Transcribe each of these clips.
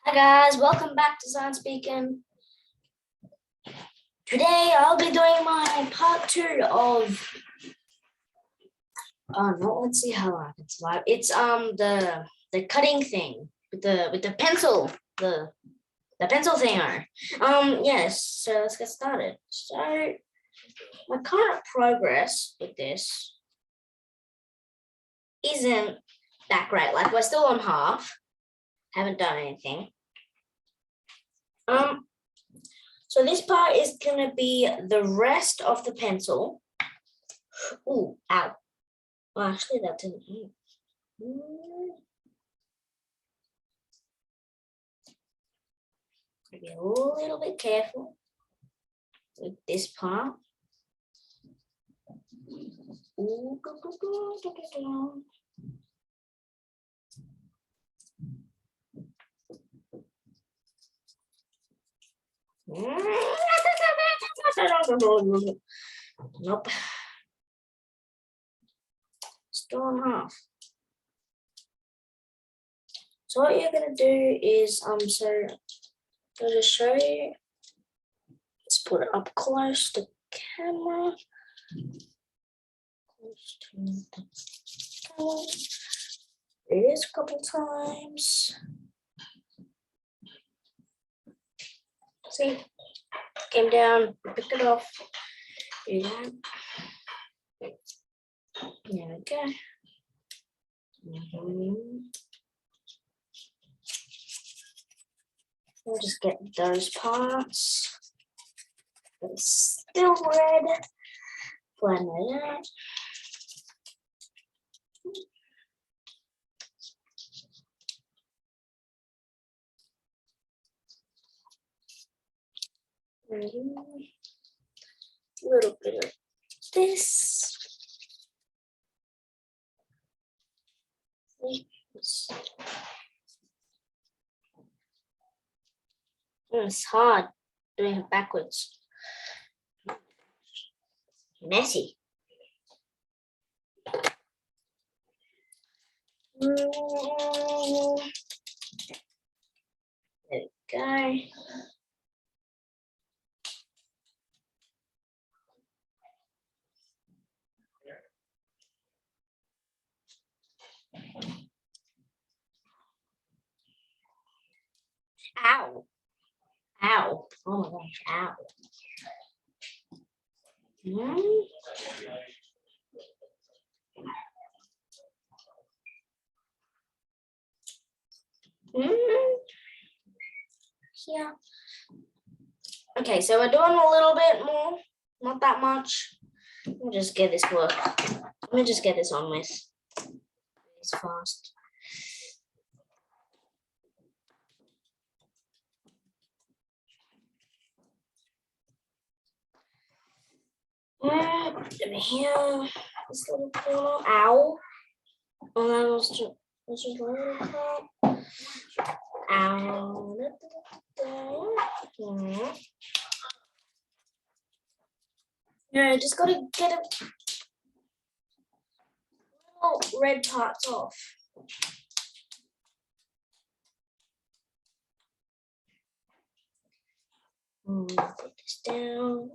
Hi guys, welcome back to Science Beacon. Today I'll be doing my part 2 of let's see how I can survive. It's the cutting thing with the pencil, the pencil thinger. Yes, so let's get started. So my current progress with this isn't that great. Like we're still on half, haven't done anything. So this part is gonna be the rest of the pencil. Ooh, ow. Well, actually that didn't hurt. Be a little bit careful with this part. Ooh, Nope. Still on half. So what you're gonna do is so I'll just show you. Let's put it up close to the camera. Close to the camera. It is a couple times. See, came down, picked it off. Do that. There we go. We'll just get those parts. It's still red. Blend it out. A little bit of this. It's hard doing it backwards. Messy. There we go. Ow. Ow. Oh my gosh, ow. Yeah. Okay, so we're doing a little bit more, not that much. We'll just get this work. Let me just get this on with. It's fast. Over here, this little corner. Ow. Oh, that was just a little crap. Ow. Yeah, just gotta get a little red parts off. Put this down.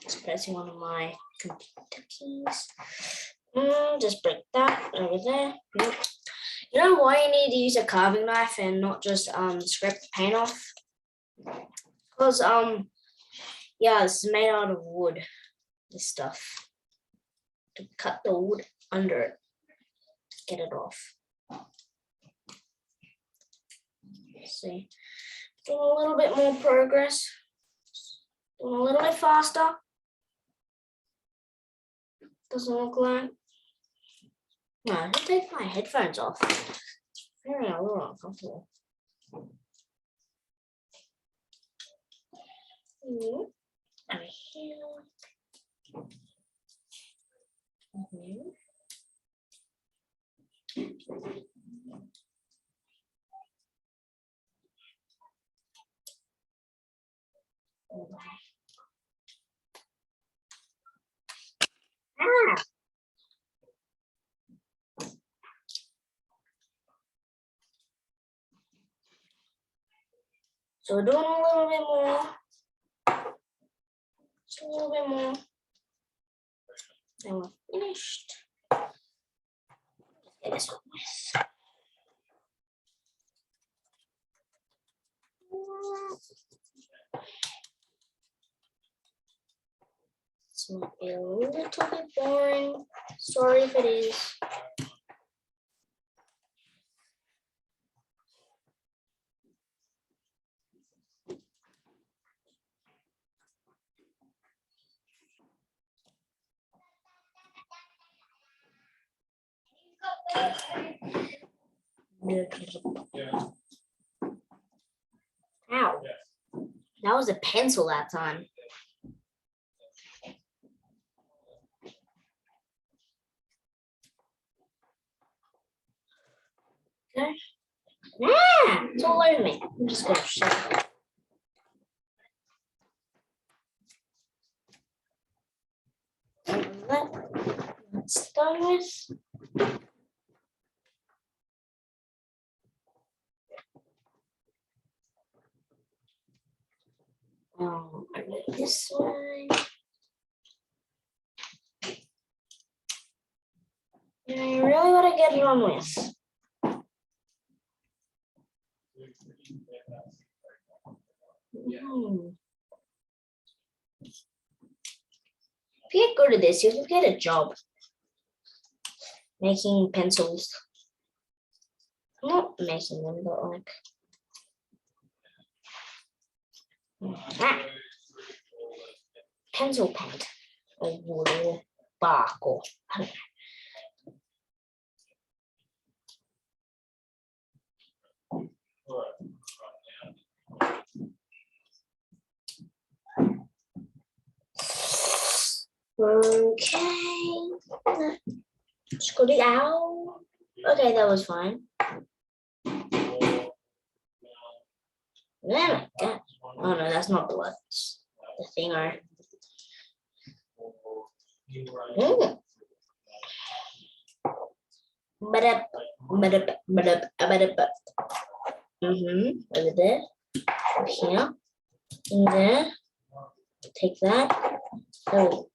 Just pressing one of my computer keys. Just break that over there. You know why you need to use a carving knife and not just scrape the paint off? Because yeah, it's made out of wood. This stuff to cut the wood under it, get it off. See, doing a little bit more progress. Doing a little bit faster. Doesn't look like. No, I should take my headphones off. It's very a little uncomfortable. Over here. So we're doing a little bit more. Just a little bit more. And we're finished. Get this over with. This might be a little bit boring. Sorry if it is. Ow. That was a pencil that time. Okay. Yeah, it's all over me. I'm just gonna shut it. That's done with. This one. And I really want to get it on with. If you get good at this, you'll get a job making pencils. Not making them, but like pencil paint or wood or bark or I don't know. Okay. Screw it out. Okay, that was fine. Oh my god. Oh no, that's not blood. It's the thing or over there, here, in there. Take that. Oh.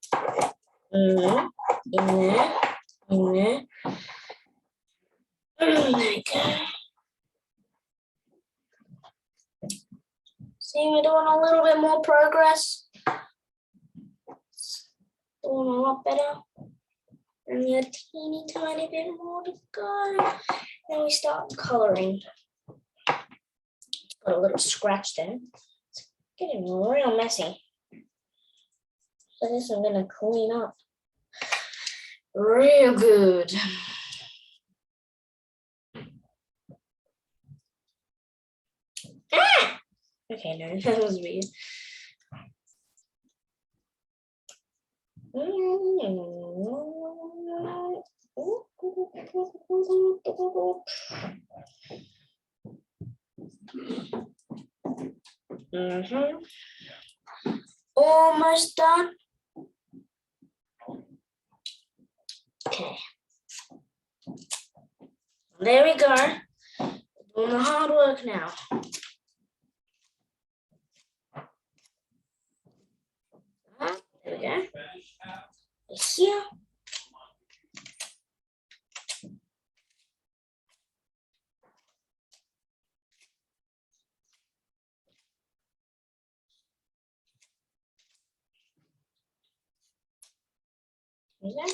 In there. In there. Oh my god. See, we're doing a little bit more progress. Doing a lot better. Only a teeny tiny bit more to go. Then we start coloring. Got a little scratch there. It's getting real messy. So this I'm gonna clean up real good. Ah! Okay, no, that was weird. Almost done. Okay. There we go. Doing the hard work now. There we go. Here. Okay.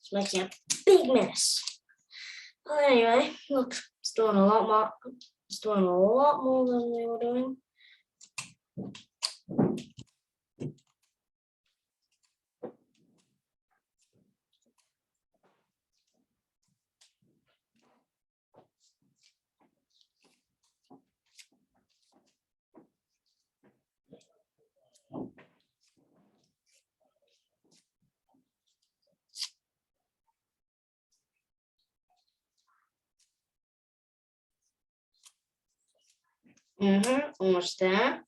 It's making a big mess. Well, anyway, look, it's doing a lot more. It's doing a lot more than we were doing. Almost there.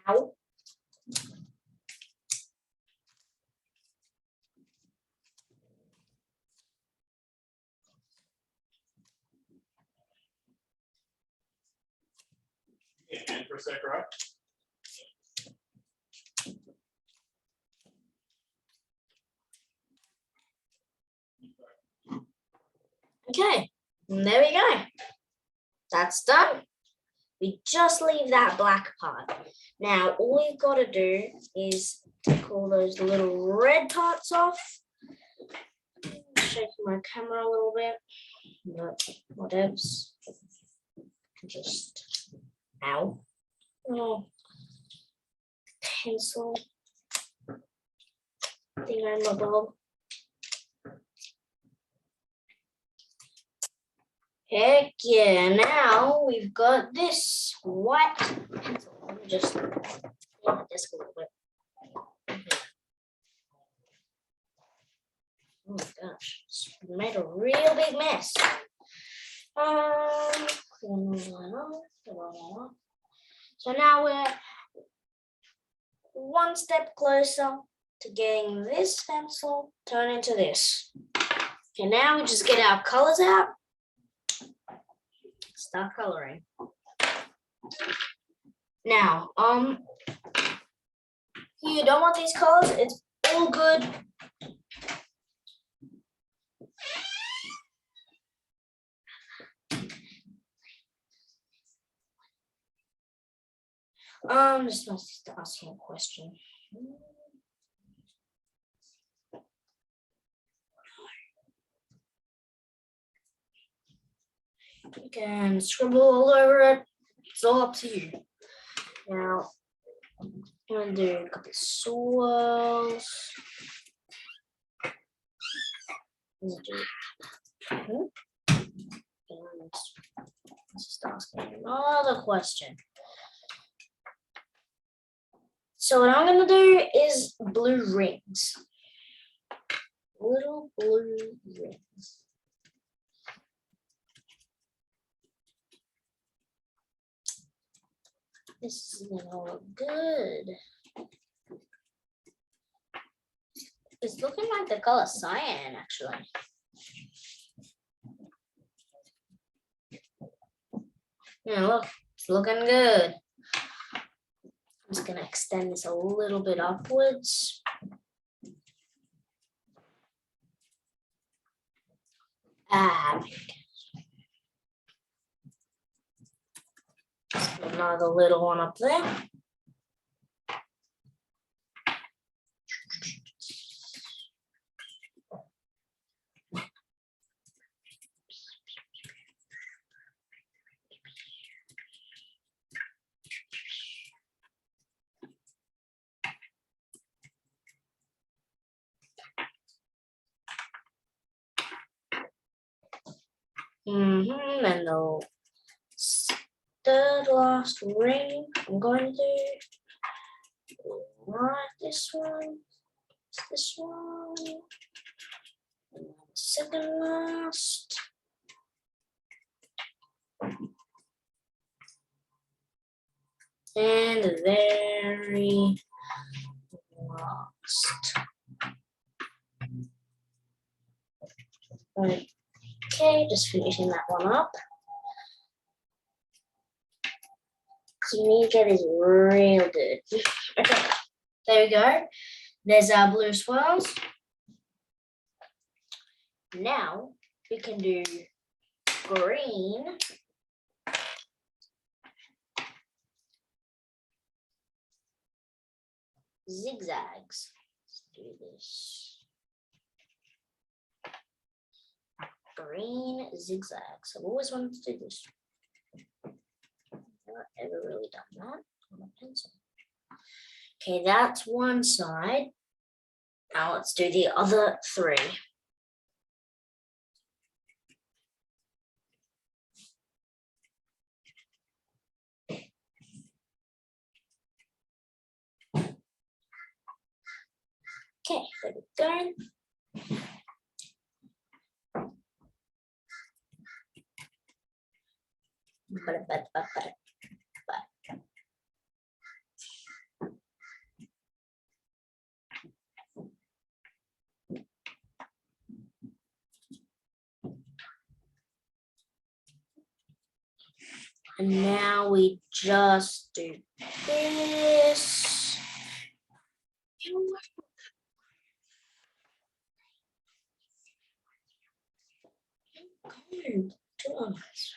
Ow. Yeah, and for a sec, right? Okay, and there we go. That's done. We just leave that black part. Now, all we've got to do is take all those little red parts off. Shaking my camera a little bit, but whatevs. Just, ow. Oh, pencil. Thing on my bulb. Heck yeah, now we've got this white pencil. Let me just clean the desk a little bit. Oh my gosh, it's made a real big mess. So now we're one step closer to getting this pencil turned into this. Okay, now we just get our colors out. Start coloring. Now, you don't want these colors, it's all good. Just must ask you a question. You can scribble all over it. It's all up to you. Now, I'm gonna do a couple of swirls. And just asking another question. So what I'm gonna do is blue rings. Little blue rings. This is gonna look good. It's looking like the color cyan, actually. Yeah, look, it's looking good. I'm just gonna extend this a little bit upwards. Another little one up there. And the third last ring, I'm going to write this one, this one, and then the second last. And the very last. Okay, just finishing that one up. So you need to get this real good. Okay, there we go. There's our blue swirls. Now we can do green. Zigzags. Let's do this. Green zigzags. I've always wanted to do this. Not ever really done that on a pencil. Okay, that's one side. Now let's do the other three. Okay, there we go. And now we just do this.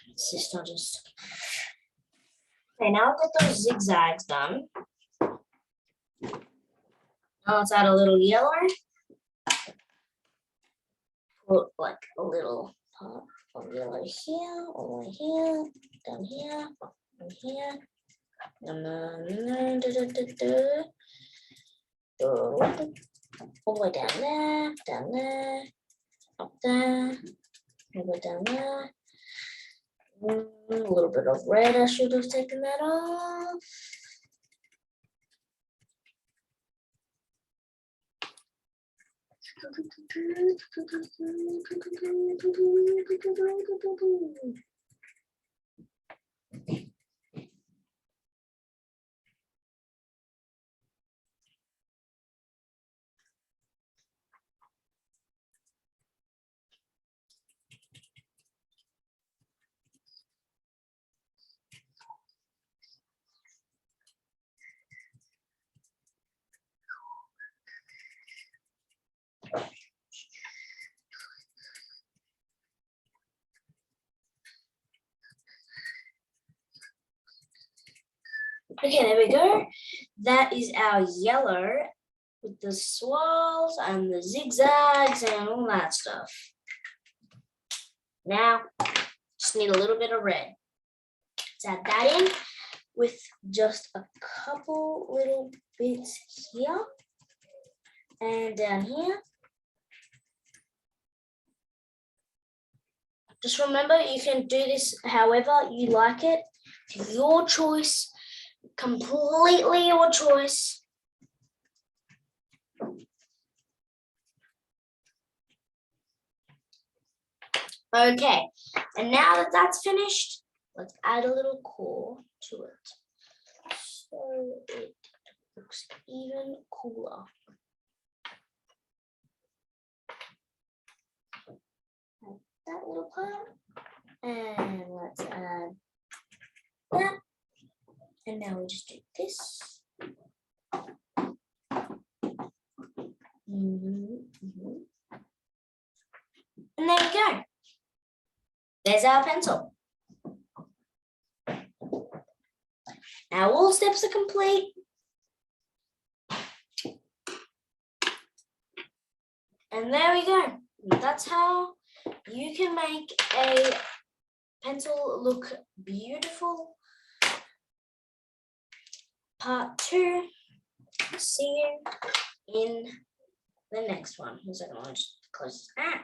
It's just not just. Okay, now I've got those zigzags done. Now let's add a little yellow. Put like a little part of yellow here, over here, down here, and here. All the way down there, up there, all the way down there. A little bit of red, I should have taken that off. Okay, there we go. That is our yellow with the swirls and the zigzags and all that stuff. Now, just need a little bit of red. Let's add that in with just a couple little bits here and down here. Just remember, you can do this however you like it. It's your choice, completely your choice. Okay, and now that that's finished, let's add a little core to it so it looks even cooler. Add that little part, and let's add that, and now we just do this. And there we go. There's our pencil. Now all steps are complete. And there we go. That's how you can make a pencil look beautiful. Part 2. See you in the next one. Here's another one. Just close. Bye.